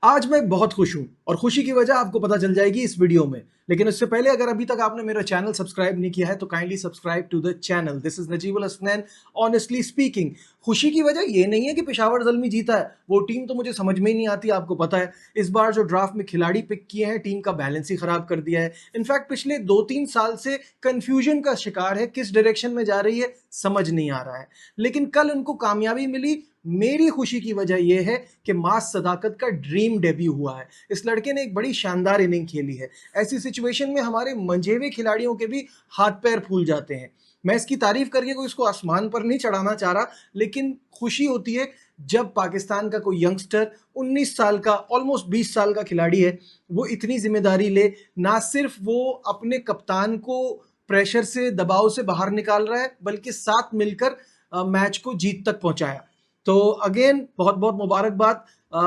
आज मैं बहुत खुश हूं और खुशी की वजह आपको पता चल जाएगी इस वीडियो में। लेकिन उससे पहले अगर अभी तक आपने मेरा चैनल सब्सक्राइब नहीं किया है तो kindly subscribe to the channel. This is Najibul Hasnain. Honestly speaking, खुशी की वजह ये नहीं है कि पेशावर ज़ल्मी जीता है, वो टीम तो मुझे समझ में ही नहीं आती, आपको पता है। इस बार जो ड्राफ्ट में खिलाड़ी पिक किए हैं, टीम का बैलेंस ही खराब कर दिया है। इनफैक्ट पिछले 2-3 साल से कंफ्यूजन का शिकार है, किस डायरेक्शन में जा रही है समझ नहीं आ रहा है। लेकिन कल उनको कामयाबी मिली। मेरी खुशी की वजह यह है कि मास सदाकत का ड्रीम डेब्यू हुआ है। इस लड़के ने एक बड़ी शानदार इनिंग खेली है। ऐसी सिचुएशन में हमारे मंझेवे खिलाड़ियों के भी हाथ पैर फूल जाते हैं। मैं इसकी तारीफ करके कोई इसको आसमान पर नहीं चढ़ाना चाह रहा, लेकिन खुशी होती है जब पाकिस्तान का कोई यंगस्टर 19 साल का, ऑलमोस्ट 20 साल का खिलाड़ी है, वो इतनी जिम्मेदारी ले। ना सिर्फ वो अपने कप्तान को प्रेशर से, दबाव से बाहर निकाल रहा है, बल्कि साथ मिलकर मैच को जीत तक पहुंचाया। तो अगेन बहुत बहुत मुबारकबाद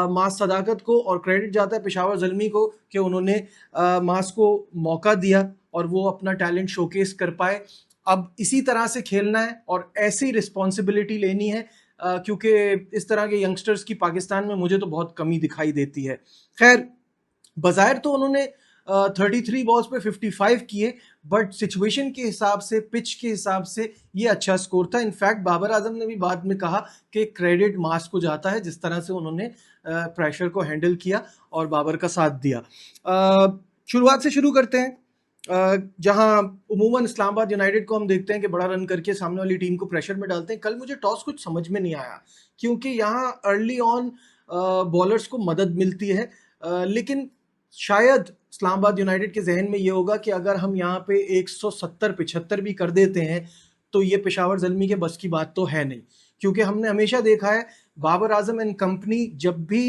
मास सदाकत को, और क्रेडिट जाता है पेशावर ज़ल्मी को कि उन्होंने मास को मौका दिया और वो अपना टैलेंट शोकेस कर पाए। अब इसी तरह से खेलना है और ऐसी रिस्पॉन्सिबिलिटी लेनी है, क्योंकि इस तरह के यंगस्टर्स की पाकिस्तान में मुझे तो बहुत कमी दिखाई देती है। खैर, बज़ाहिर तो उन्होंने 33 बॉल्स पे 55 किए, बट सिचुएशन के हिसाब से, पिच के हिसाब से ये अच्छा स्कोर था। इनफैक्ट बाबर आजम ने भी बाद में कहा कि क्रेडिट मास को जाता है, जिस तरह से उन्होंने प्रेशर को हैंडल किया और बाबर का साथ दिया। शुरुआत से शुरू करते हैं। जहां उमूमन इस्लामाबाद यूनाइटेड को हम देखते हैं कि बड़ा रन करके सामने वाली टीम को प्रेशर में डालते हैं। कल मुझे टॉस कुछ समझ में नहीं आया, क्योंकि यहाँ अर्ली ऑन बॉलर्स को मदद मिलती है, लेकिन शायद इस्लामाबाद यूनाइटेड के जहन में ये होगा कि अगर हम यहाँ पे 170-75 भी कर देते हैं तो ये पेशावर ज़ल्मी के बस की बात तो है नहीं। क्योंकि हमने हमेशा देखा है बाबर आजम एंड कंपनी जब भी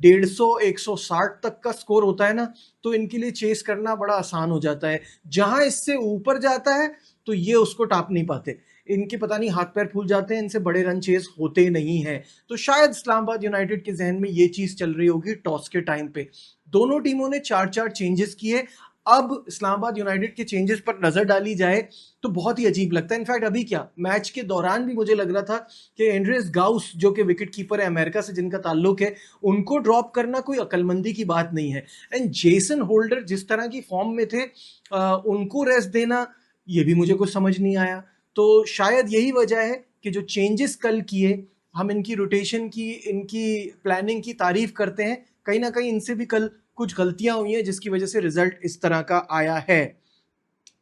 150-160 तक का स्कोर होता है ना, तो इनके लिए चेस करना बड़ा आसान हो जाता है। जहां इससे ऊपर जाता है तो ये उसको टाप नहीं पाते, इनके पता नहीं हाथ पैर फूल जाते हैं, इनसे बड़े रन चेस होते नहीं हैं। तो शायद इस्लामाबाद यूनाइटेड के जहन में ये चीज चल रही होगी टॉस के टाइम पे। दोनों टीमों ने 4-4 चेंजेस किए। अब इस्लामाबाद यूनाइटेड के चेंजेस पर नजर डाली जाए तो बहुत ही अजीब लगता है। इनफैक्ट अभी क्या, मैच के दौरान भी मुझे लग रहा था कि एंड्रेस गाउस, जो कि विकेट कीपर है अमेरिका से जिनका ताल्लुक है, उनको ड्रॉप करना कोई अक्लमंदी की बात नहीं है। एंड जेसन होल्डर जिस तरह की फॉर्म में थे, उनको रेस्ट देना, ये भी मुझे कुछ समझ नहीं आया। तो शायद यही वजह है कि जो चेंजेस कल किए, हम इनकी रोटेशन की, इनकी प्लानिंग की तारीफ करते हैं, कहीं ना कहीं इनसे भी कल कुछ गलतियां हुई हैं जिसकी वजह से रिजल्ट इस तरह का आया है।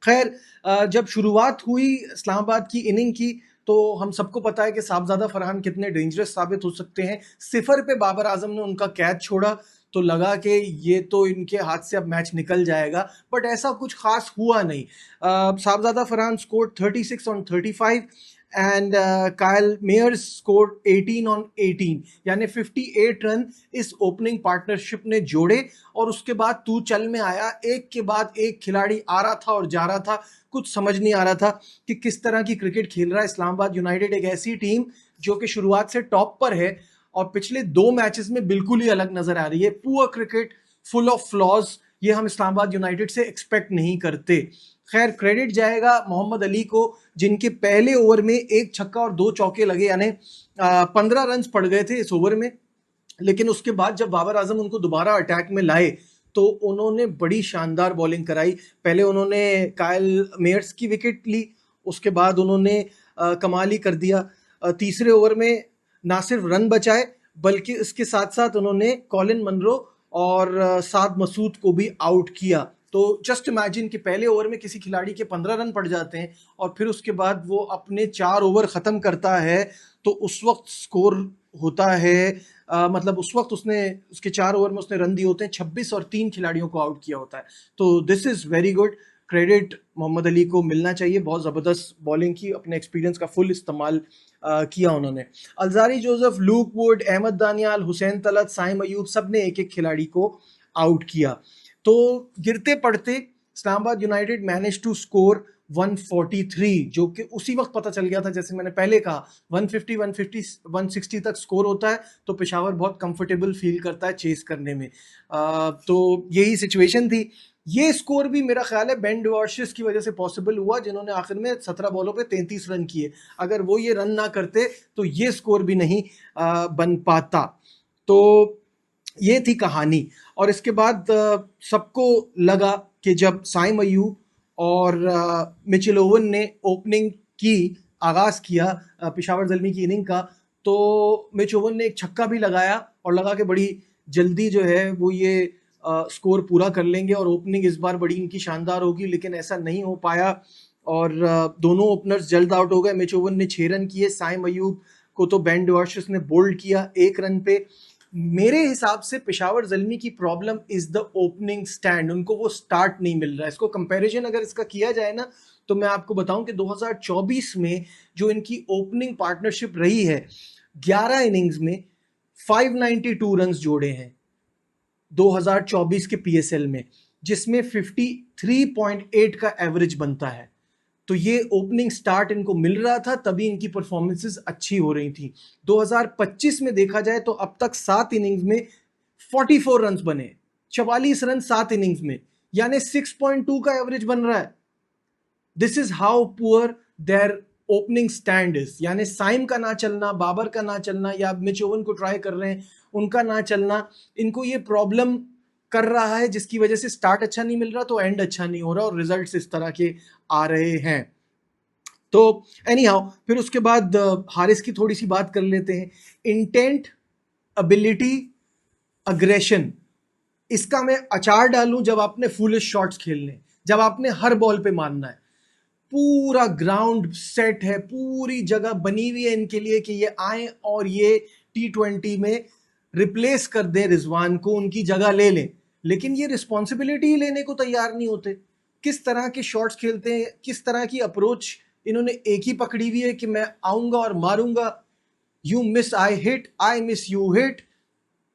खैर, जब शुरुआत हुई इस्लामाबाद की इनिंग की, तो हम सबको पता है कि साहबजादा फरहान कितने डेंजरस साबित हो सकते हैं। सिफर पे बाबर आजम ने उनका कैच छोड़ा तो लगा कि ये तो इनके हाथ से अब मैच निकल जाएगा, बट ऐसा कुछ खास हुआ नहीं। साहबजादा फरहान स्कोर 36 ऑन 35 एंड कायल मेयर्स स्कोर 18 ऑन 18, यानी 58 रन इस ओपनिंग पार्टनरशिप ने जोड़े। और उसके बाद तू चल में आया, एक के बाद एक खिलाड़ी आ रहा था और जा रहा था। कुछ समझ नहीं आ रहा था कि किस तरह की क्रिकेट खेल रहा है इस्लामाबाद यूनाइटेड, एक ऐसी टीम जो कि शुरुआत से टॉप पर है और पिछले 2 मैचेस में बिल्कुल ही अलग नजर आ रही है। Poor cricket, full of flaws, ये हम इस्लामाबाद यूनाइटेड से एक्सपेक्ट नहीं करते। खैर, क्रेडिट जाएगा मोहम्मद अली को, जिनके पहले ओवर में 1 छक्का और 2 चौके लगे, यानी 15 रन पड़ गए थे इस ओवर में। लेकिन उसके बाद जब बाबर आजम उनको दोबारा अटैक में लाए तो उन्होंने बड़ी शानदार बॉलिंग कराई। पहले उन्होंने कायल मेयर्स की विकेट ली, उसके बाद उन्होंने कमाल ही कर दिया। तीसरे ओवर में ना सिर्फ रन बचाए, बल्कि इसके साथ साथ उन्होंने कॉलिन मनरो और साद मसूद को भी आउट किया। तो जस्ट इमेजिन कि पहले ओवर में किसी खिलाड़ी के 15 रन पड़ जाते हैं और फिर उसके बाद वो अपने 4 ओवर ख़त्म करता है, तो उस वक्त स्कोर होता है, मतलब उस वक्त उसने, उसके 4 ओवर में उसने रन दिए होते हैं 26 और 3 खिलाड़ियों को आउट किया होता है। तो this is very good. Credit Mohammad Ali को मिलना चाहिए, बहुत ज़बरदस्त बॉलिंग की, अपने एक्सपीरियंस का फुल इस्तेमाल किया उन्होंने। Alzarri Joseph, Luke Wood, Ahmed Daniyal, Hussain Talat, Saim Ayub, सब ने एक एक खिलाड़ी को आउट किया। तो गिरते पड़ते Islamabad United manage to score 143, जो कि उसी वक्त पता चल गया था, जैसे मैंने पहले कहा, 150, 150, 160 तक स्कोर होता है तो पेशावर बहुत कंफर्टेबल फील करता है चेस करने में। तो यही सिचुएशन थी। ये स्कोर भी मेरा ख्याल है बेन डिवॉर्शिस की वजह से पॉसिबल हुआ, जिन्होंने आखिर में 17 बॉलों पे 33 रन किए। अगर वो ये रन ना करते तो ये स्कोर भी नहीं बन पाता। तो ये थी कहानी। और इसके बाद सबको लगा कि जब साइम अयूब और मिचेल ओवन ने ओपनिंग की, आगाज़ किया पेशावर ज़ल्मी की इनिंग का, तो मिच ओवन ने एक छक्का भी लगाया और लगा कि बड़ी जल्दी जो है वो ये स्कोर पूरा कर लेंगे और ओपनिंग इस बार बड़ी इनकी शानदार होगी, लेकिन ऐसा नहीं हो पाया और दोनों ओपनर्स जल्द आउट हो गए। मिच ओवन ने 6 रन किए, साइम अयूब को तो बेन डिवॉर्शिस ने बोल्ड किया 1 रन पे। मेरे हिसाब से पेशावर ज़ल्मी की problem is the opening stand, उनको वो स्टार्ट नहीं मिल रहा है। इसको कंपैरिजन अगर इसका किया जाए ना, तो मैं आपको बताऊं कि 2024 में जो इनकी ओपनिंग पार्टनरशिप रही है, 11 इनिंग्स में 592 रन्स जोड़े हैं 2024 के पीएसएल में, जिसमें 53.8 का एवरेज बनता है। तो ये ओपनिंग स्टार्ट इनको मिल रहा था, तभी इनकी परफॉर्मेंसेस अच्छी हो रही थी। 2025 में देखा जाए तो अब तक 7 इनिंग्स में 44 रन्स बने, 44 रन 7 इनिंग्स में, यानी 6.2 का एवरेज बन रहा है। This is how poor their opening stand is. यानी साइम का ना चलना, बाबर का ना चलना, या मिच ओवन को ट्राई कर रहे हैं उनका ना चलना, इनको ये प्रॉब्लम कर रहा है, जिसकी वजह से स्टार्ट अच्छा नहीं मिल रहा, तो एंड अच्छा नहीं हो रहा और रिजल्ट्स इस तरह के आ रहे हैं। तो एनी हाउ, फिर उसके बाद हारिस की थोड़ी सी बात कर लेते हैं। इंटेंट, एबिलिटी, अग्रेशन, इसका मैं अचार डालूं जब आपने फुलिश शॉट्स खेलने, जब आपने हर बॉल पे मारना है, पूरा ग्राउंड सेट है, पूरी जगह बनी हुई है इनके लिए कि ये आए और ये T20 में रिप्लेस कर दे रिजवान को, उनकी जगह ले लें। लेकिन ये रिस्पॉन्सिबिलिटी ही लेने को तैयार नहीं होते। किस तरह के शॉट्स खेलते हैं, किस तरह की अप्रोच इन्होंने एक ही पकड़ी हुई है कि मैं आऊंगा और मारूंगा, you miss I hit, I miss you hit,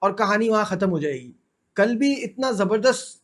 और कहानी वहां खत्म हो जाएगी। कल भी इतना जबरदस्त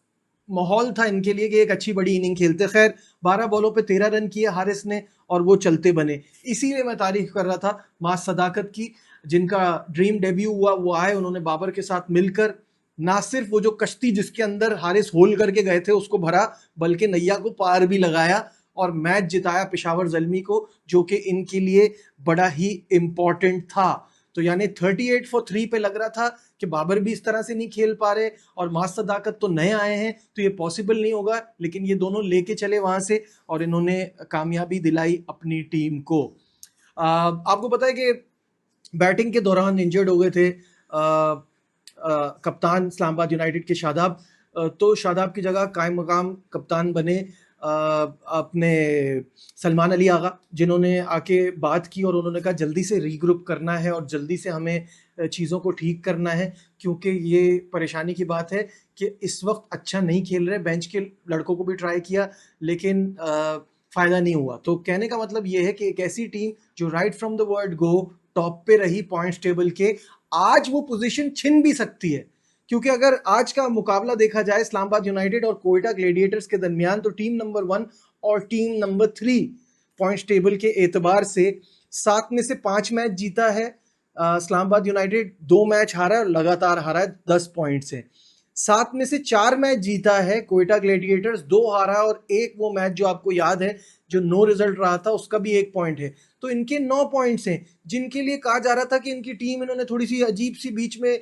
माहौल था इनके लिए कि एक अच्छी बड़ी इनिंग खेलते। खैर 12 बॉलों पे 13 रन किए हारिस ने और वो चलते बने। इसीलिए मैं तारीफ कर रहा था मास सदाकत की, जिनका ड्रीम डेब्यू हुआ, वो आए, उन्होंने बाबर के साथ मिलकर ना सिर्फ वो जो कश्ती जिसके अंदर हारिस होल करके गए थे उसको भरा, बल्कि नैया को पार भी लगाया और मैच जिताया पेशावर ज़ल्मी को, जो कि इनके लिए बड़ा ही इंपॉर्टेंट था। तो यानी 38 for 3 पे लग रहा था कि बाबर भी इस तरह से नहीं खेल पा रहे और मास सदाकत तो नए आए हैं, तो ये पॉसिबल नहीं होगा, लेकिन ये दोनों लेके चले वहां से और इन्होंने कामयाबी दिलाई अपनी टीम को। आपको पता है कि बैटिंग के दौरान इंजर्ड हो गए थे कप्तान इस्लामाबाद यूनाइटेड के शादाब, तो शादाब की जगह कायम मकाम कप्तान बने अपने सलमान अली आगा, जिन्होंने आके बात की और उन्होंने कहा जल्दी से रीग्रुप करना है और जल्दी से हमें चीज़ों को ठीक करना है, क्योंकि ये परेशानी की बात है कि इस वक्त अच्छा नहीं खेल रहे। बेंच के लड़कों को भी ट्राई किया, लेकिन फ़ायदा नहीं हुआ। तो कहने का मतलब ये है कि एक ऐसी टीम जो right from the word go top पे रही पॉइंट्स टेबल के, आज वो पोजीशन छिन भी सकती है। क्योंकि अगर आज का मुकाबला देखा जाए इस्लामाबाद यूनाइटेड और कोयटा ग्लेडिएटर्स के दरमियान, तो टीम नंबर 1 और टीम नंबर 3 पॉइंट्स टेबल के एतबार से 7 में से 5 मैच जीता है इस्लामाबाद यूनाइटेड, 2 मैच हारा है और लगातार हारा है 10 पॉइंट से। 7 में से 4 मैच जीता है कोयटा ग्लेडिएटर्स, 2 हारा और एक वो मैच जो आपको याद है जो नो रिजल्ट रहा था, उसका भी 1 पॉइंट है। तो इनके 9 पॉइंट्स हैं, जिनके लिए कहा जा रहा था कि इनकी टीम, इन्होंने थोड़ी सी अजीब सी बीच में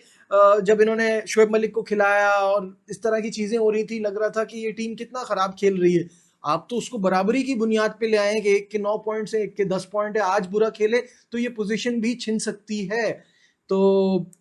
जब इन्होंने शोएब मलिक को खिलाया और इस तरह की चीजें हो रही थी, लग रहा था कि ये टीम कितना खराब खेल रही है। आप तो उसको बराबरी की बुनियाद पे ले आए कि एक के 9 पॉइंट्स है, एक के 10 पॉइंट है, आज बुरा खेले तो ये पोजीशन भी छिन सकती है। तो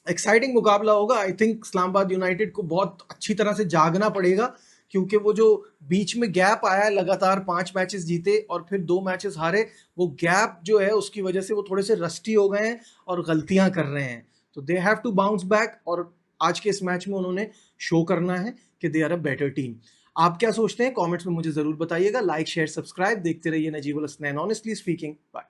एक्साइटिंग मुकाबला होगा। आई थिंक इस्लामाबाद यूनाइटेड को बहुत अच्छी तरह से जागना पड़ेगा, क्योंकि वो जो बीच में गैप आया, लगातार 5 मैचेस जीते और फिर 2 मैचेस हारे, वो गैप जो है उसकी वजह से वो थोड़े से रस्टी हो गए हैं और गलतियां कर रहे हैं। तो they have to bounce back, और आज के इस मैच में उन्होंने शो करना है कि they are a better team. आप क्या सोचते हैं कमेंट्स में मुझे जरूर बताइएगा। Like, share, subscribe. देखते रहिए Najibul Hasnain honestly speaking. Bye.